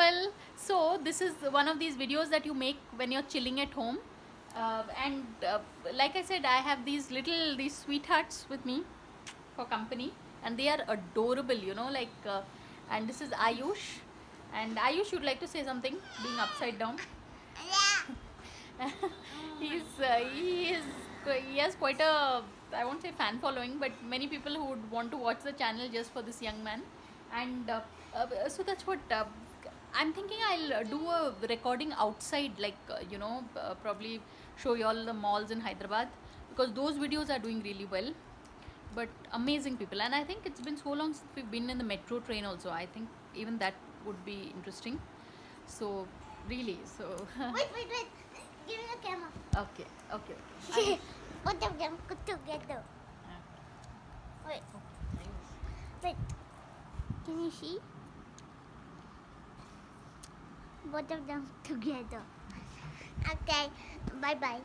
people. So this is one of these videos that you make when you're chilling at home, and like I said, I have these sweethearts with me for company, and they are adorable, you know, like and this is Ayush, and Ayush, you'd like to say something, being upside down. He has quite a, I won't say fan following, but many people who would want to watch the channel just for this young man. And so that's what I'm thinking. I'll do a recording outside, like probably show you all the malls in Hyderabad, because those videos are doing really well. But amazing people, and I think it's been so long since we've been in the metro train also. I think even that would be interesting. So really, so Wait. Give me the camera. okay, okay, okay. Both of them put together. Wait. Wait. Can you see? Both of them together. Okay. Bye bye.